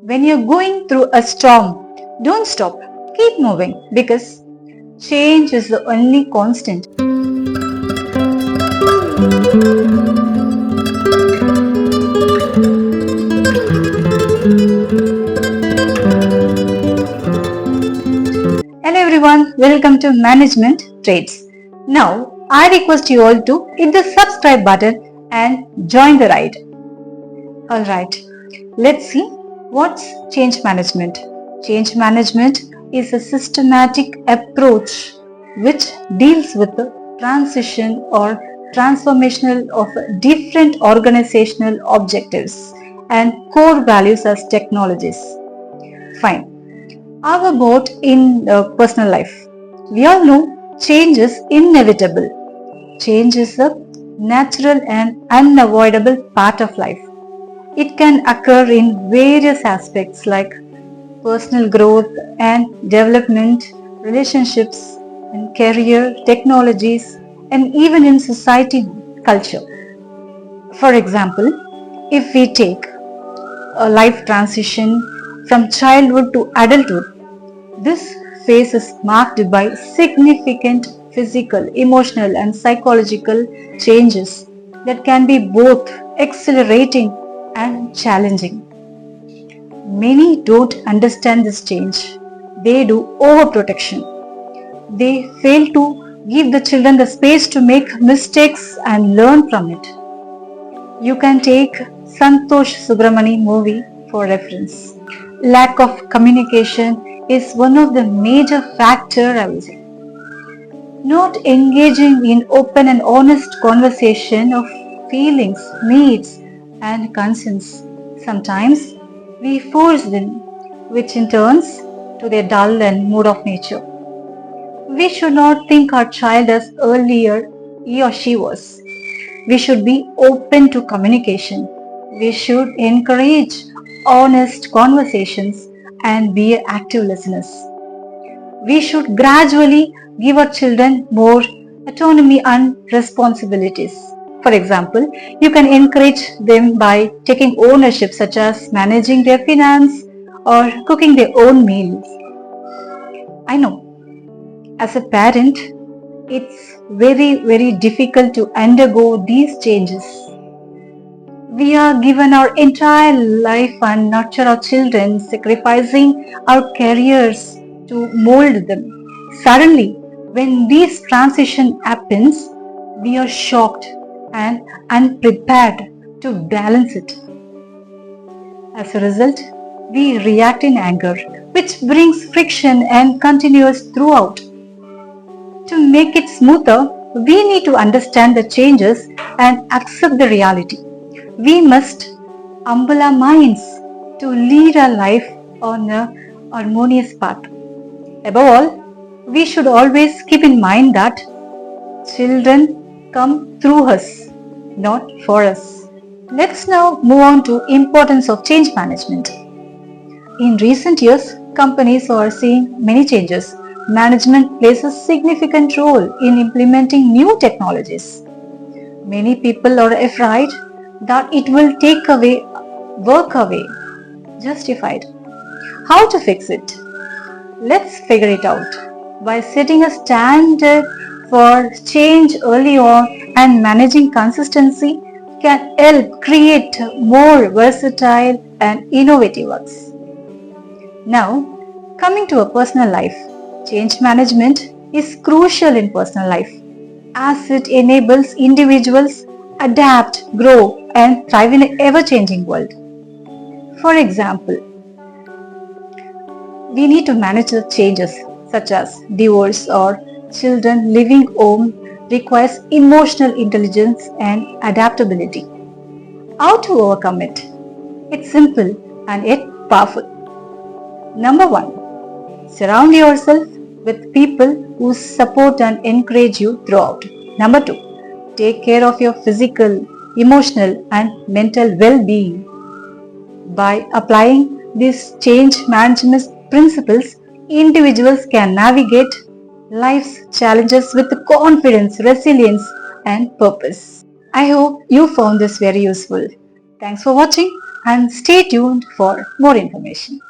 When you're going through a storm, don't stop. Keep moving because change is the only constant. Hello everyone, welcome to Management Trades. Now, I request you all to hit the subscribe button and join the ride. Alright, let's see what's change management. Change management is a systematic approach which deals with the transition or transformational of different organizational objectives and core values as technologies. Fine. How about in personal life? We all know change is inevitable. Change is a natural and unavoidable part of life. It can occur in various aspects like personal growth and development, relationships and career, technologies, and even in society culture. For example, if we take a life transition from childhood to adulthood, this phase is marked by significant physical, emotional, and psychological changes that can be both exhilarating and challenging. Many don't understand this change. They do overprotection. They fail to give the children the space to make mistakes and learn from it. You can take Santosh Subramani movie for reference. Lack of communication is one of the major factors, I will say. Not engaging in open and honest conversation of feelings, needs, and concerns. Sometimes we force them, which in turns to their dull and mood of nature. We should not think our child as earlier he or she was. We should be open to communication. We should encourage honest conversations and be active listeners. We should gradually give our children more autonomy and responsibilities. For example, you can encourage them by taking ownership such as managing their finance or cooking their own meals. I know, as a parent, it's very difficult to undergo these changes. We are given our entire life and nurture our children, sacrificing our careers to mold them. Suddenly, when this transition happens, we are shocked and unprepared to balance it. As a result, we react in anger, which brings friction and continues throughout. To make it smoother, we need to understand the changes and accept the reality. We must humble our minds to lead our life on a harmonious path. Above all, we should always keep in mind that children come through us, not for us. Let's now move on to importance of change management. In recent years, companies are seeing many changes. Management plays a significant role in implementing new technologies. Many people are afraid that it will take away work away. Justified. How to fix it? Let's figure it out. By setting a standard for change early on and managing consistency can help create more versatile and innovative works. Now, coming to a personal life, change management is crucial in personal life as it enables individuals adapt, grow, and thrive in an ever-changing world. For example, we need to manage the changes such as divorce or children leaving home requires emotional intelligence and adaptability. How to overcome it? It's simple and yet powerful. Number 1. Surround yourself with people who support and encourage you throughout. Number 2. Take care of your physical, emotional and mental well-being. By applying these change management principles, individuals can navigate life's challenges with confidence, resilience and purpose. I hope you found this very useful. Thanks for watching. and stay tuned for more information.